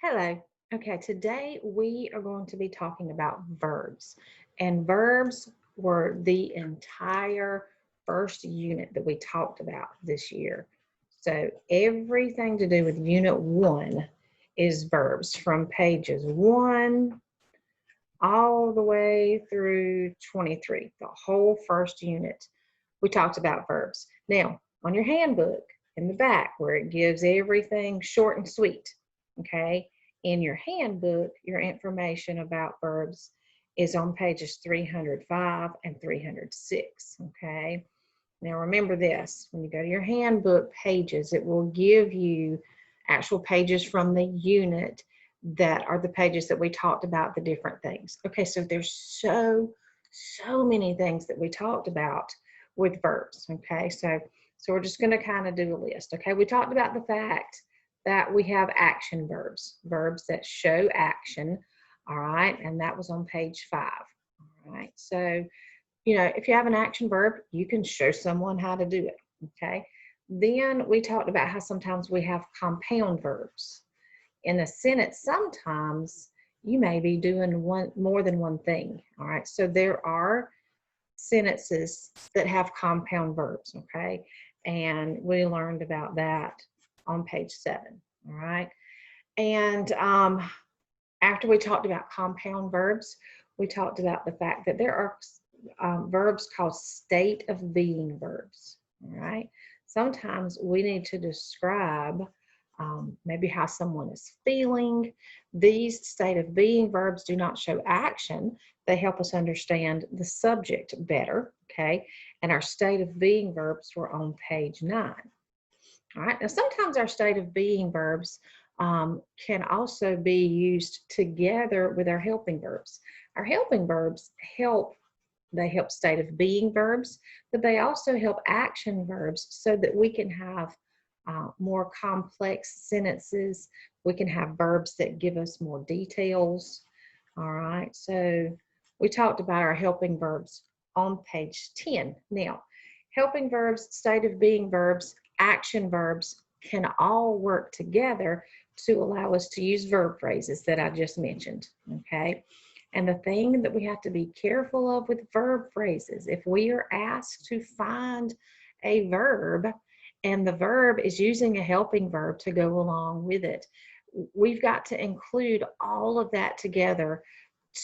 Hello. Okay, today we are going to be talking about verbs. And verbs were the entire first unit that we talked about this year. So everything to do with unit 1 is verbs from pages 1 all the way through 23. The whole first unit, we talked about verbs. Now, on your handbook in the back where it gives everything short and sweet, okay, in your handbook, your information about verbs is on pages 305 and 306, okay? Now remember this, when you go to your handbook pages, it will give you actual pages from the unit that are the pages that we talked about the different things. Okay, so there's so many things that we talked about with verbs, okay? So we're just gonna kind of do a list, okay? We talked about the fact that we have action verbs, verbs that show action, all right? And that was on page 5, all right? So, if you have an action verb, you can show someone how to do it, okay? Then we talked about how sometimes we have compound verbs. In a sentence, sometimes you may be doing more than one thing, all right? So there are sentences that have compound verbs, okay? And we learned about that on page 7, all right? And after we talked about compound verbs, we talked about the fact that there are verbs called state of being verbs, all right? Sometimes we need to describe maybe how someone is feeling. These state of being verbs do not show action. They help us understand the subject better, okay? And our state of being verbs were on page 9. All right, now sometimes our state of being verbs can also be used together with our helping verbs. Our helping verbs help state of being verbs, but they also help action verbs so that we can have more complex sentences. We can have verbs that give us more details. All right, so we talked about our helping verbs on page 10. Now, helping verbs, state of being verbs, action verbs can all work together to allow us to use verb phrases that I just mentioned, okay? And the thing that we have to be careful of with verb phrases, if we are asked to find a verb and the verb is using a helping verb to go along with it, we've got to include all of that together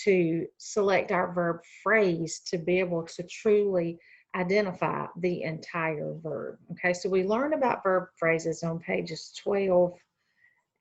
to select our verb phrase to be able to truly identify the entire verb. Okay, so we learned about verb phrases on pages 12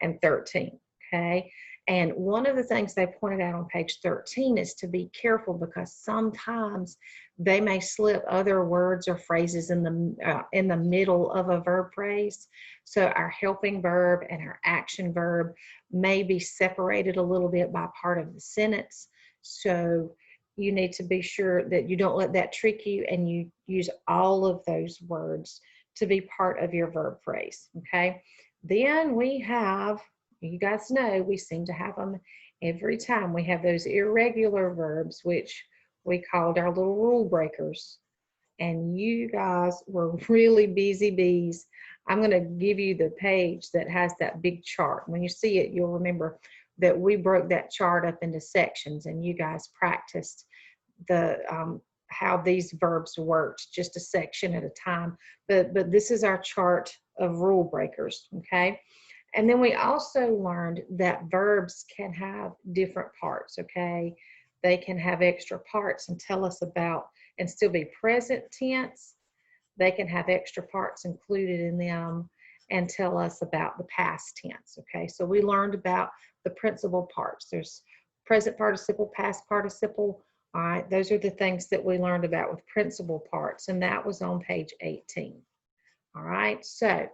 and 13. Okay, and one of the things they pointed out on page 13 is to be careful because sometimes they may slip other words or phrases in the middle of a verb phrase. So our helping verb and our action verb may be separated a little bit by part of the sentence. So you need to be sure that you don't let that trick you and you use all of those words to be part of your verb phrase. Okay, then we have, you guys know, we seem to have them every time. We have those irregular verbs, which we called our little rule breakers. And you guys were really busy bees. I'm going to give you the page that has that big chart. When you see it, you'll remember that we broke that chart up into sections and you guys practiced the how these verbs worked just a section at a time. But this is our chart of rule breakers, okay? And then we also learned that verbs can have different parts, okay? They can have extra parts and tell us about, and still be present tense. They can have extra parts included in them and tell us about the past tense, okay? So we learned about the principal parts. There's present participle, past participle. All right, those are the things that we learned about with principal parts, and that was on page 18. All right, so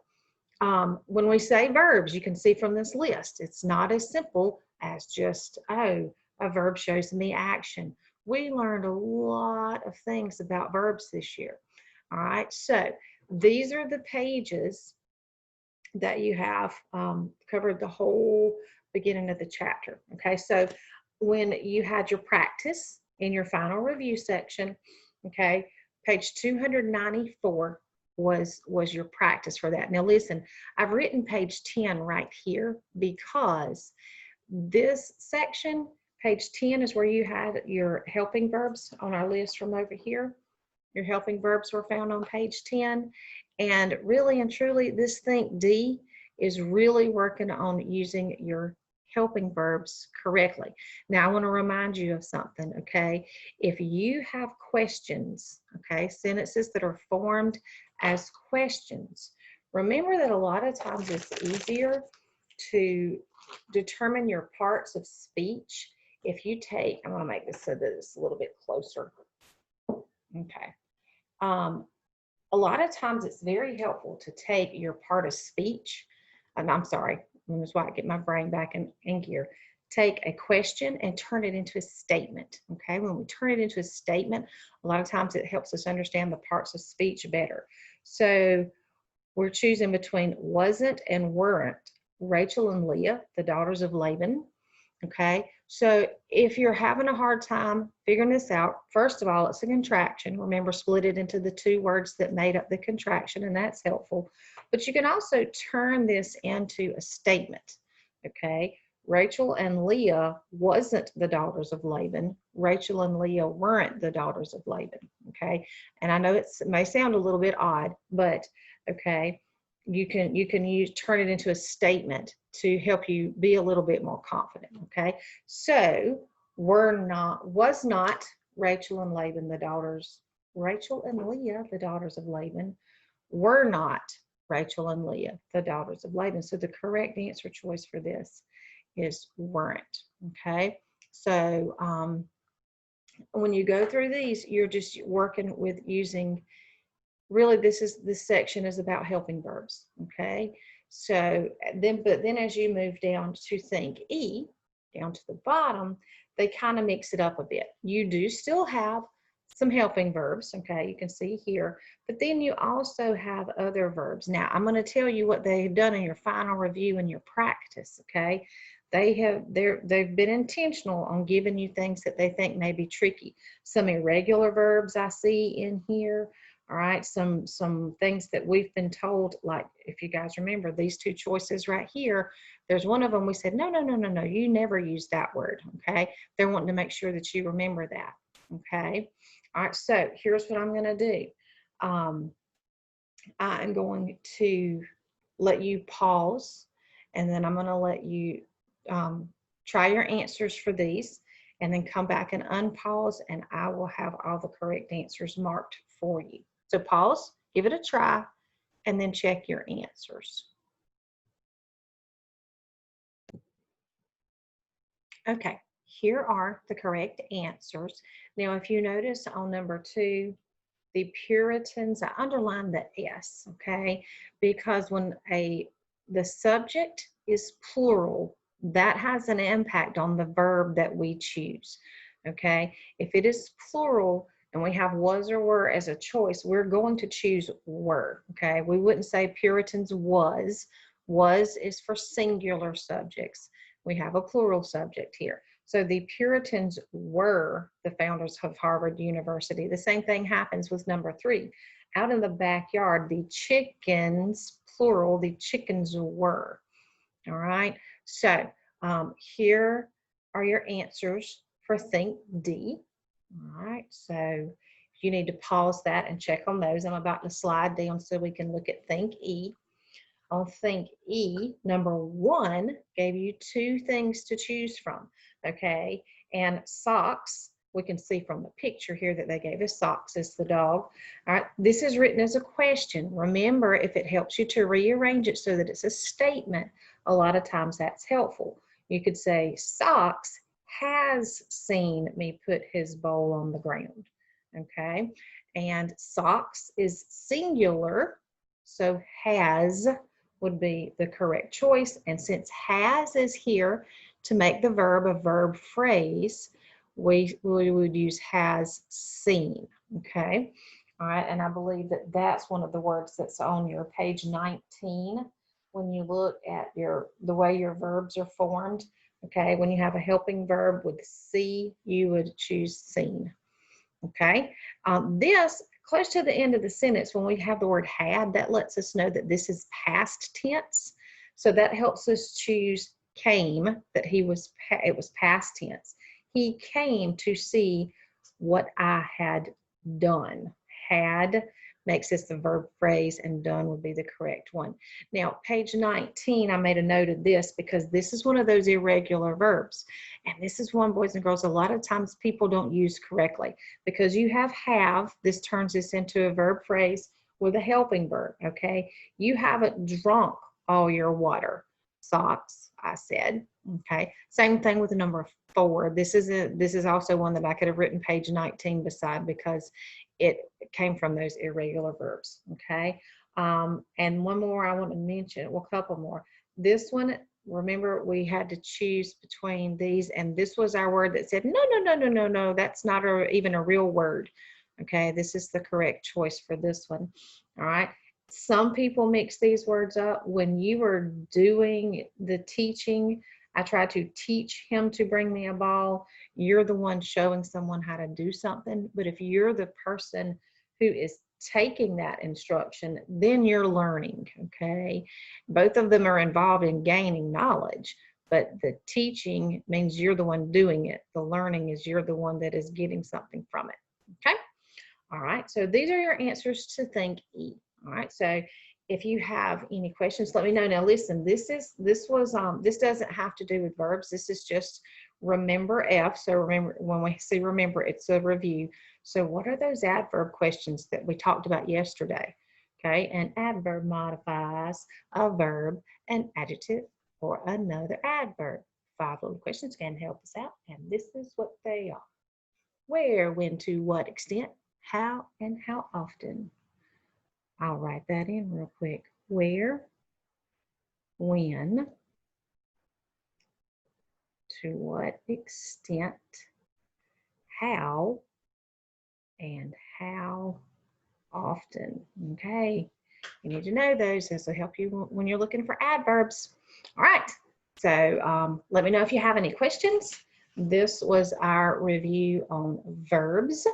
when we say verbs, you can see from this list, it's not as simple as just, oh, a verb shows me action. We learned a lot of things about verbs this year. All right, so these are the pages that you have covered the whole beginning of the chapter. Okay, so when you had your practice in your final review section, okay, page 294, was your practice for that. Now listen, I've written page 10 right here because this section, page 10, is where you had your helping verbs on our list from over here. Your helping verbs were found on page 10. And really and truly, this Think D is really working on using your helping verbs correctly. Now, I want to remind you of something, okay? If you have questions, okay, sentences that are formed as questions, remember that a lot of times it's easier to determine your parts of speech if you take, I want to make this so that it's a little bit closer. Okay. A lot of times it's very helpful to take your part of speech, and I'm sorry, that's why I get my brain back in gear. Take a question and turn it into a statement, okay? When we turn it into a statement, a lot of times it helps us understand the parts of speech better. So we're choosing between wasn't and weren't Rachel and Leah, the daughters of Laban. Okay, so if you're having a hard time figuring this out, first of all, it's a contraction. Remember, split it into the two words that made up the contraction, and that's helpful. But you can also turn this into a statement. Okay, Rachel and Leah wasn't the daughters of Laban. Rachel and Leah weren't the daughters of Laban. Okay, and I know it may sound a little bit odd, but okay, you can turn it into a statement to help you be a little bit more confident. Okay, so was not Rachel and Laban the daughters, Rachel and Leah the daughters of Laban, were not Rachel and Leah the daughters of Laban. So the correct answer choice for this is weren't. Okay, so when you go through these, you're just working with using, really this section is about helping verbs. Okay, so but then as you move down to Think E, down to the bottom, they kind of mix it up a bit. You do still have some helping verbs, okay, you can see here, but then you also have other verbs. Now I'm going to tell you what they've done in your final review and your practice. Okay, they've been intentional on giving you things that they think may be tricky. Some irregular verbs I see in here. All right, some things that we've been told, like if you guys remember these two choices right here, there's one of them we said, no, you never use that word. Okay, they're wanting to make sure that you remember that. Okay, all right, so here's what I'm going to do. I'm going to let you pause, and then I'm going to let you try your answers for these, and then come back and unpause, and I will have all the correct answers marked for you. So pause, give it a try, and then check your answers. Okay, here are the correct answers. Now, if you notice on number 2, the Puritans, I underlined the S, okay, because when the subject is plural, that has an impact on the verb that we choose. Okay, if it is plural and we have was or were as a choice, we're going to choose were. Okay, we wouldn't say Puritans was. Was is for singular subjects. We have a plural subject here. So the Puritans were the founders of Harvard University. The same thing happens with number 3. Out in the backyard, the chickens, plural, the chickens were. All right, so here are your answers for Think D. All right, so you need to pause that and check on those. I'm about to slide down so we can look at Think E. On Think E, number 1 gave you 2 things to choose from, okay? And socks, we can see from the picture here that they gave us socks as the dog. All right, this is written as a question. Remember, if it helps you to rearrange it so that it's a statement, a lot of times that's helpful. You could say, Socks has seen me put his bowl on the ground, okay? And socks is singular, so has would be the correct choice. And since has is here to make the verb a verb phrase, we would use has seen. Okay, all right, and I believe that that's one of the words that's on your page 19 when you look at the way your verbs are formed. Okay, when you have a helping verb with see, you would choose seen. Okay, this Close to the end of the sentence, when we have the word had, that lets us know that this is past tense. So that helps us choose came, that it was past tense. He came to see what I had done. Had makes this the verb phrase, and done would be the correct one. Now, page 19, I made a note of this because this is one of those irregular verbs. And this is one, boys and girls, a lot of times people don't use correctly because you have, this turns this into a verb phrase with a helping verb, okay? You haven't drunk all your water. Socks, I said, okay? Same thing with the number 4. This is also one that I could have written page 19 beside because it came from those irregular verbs, okay? And one more I want to mention, well, a couple more. This one, remember we had to choose between these, and this was our word that said, no, that's not even a real word, okay? This is the correct choice for this one, all right? Some people mix these words up. When you were doing the teaching, I tried to teach him to bring me a ball. You're the one showing someone how to do something. But if you're the person who is taking that instruction, then you're learning, okay? Both of them are involved in gaining knowledge, but the teaching means you're the one doing it. The learning is you're the one that is getting something from it, okay? All right, so these are your answers to Think E. All right, so if you have any questions, let me know. Now listen, this doesn't have to do with verbs. This is just remember F. So remember, when we say remember, it's a review. So what are those adverb questions that we talked about yesterday? Okay, an adverb modifies a verb, an adjective, or another adverb. 5 little questions can help us out, and this is what they are. Where, when, to what extent, how, and how often. I'll write that in real quick. Where, when, to what extent, how, and how often. Okay, you need to know those. This will help you when you're looking for adverbs. All right, so let me know if you have any questions. This was our review on verbs,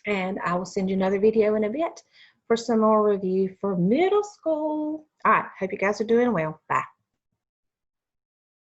and I will send you another video in a bit for some more review for middle school. All right, hope you guys are doing well. Bye.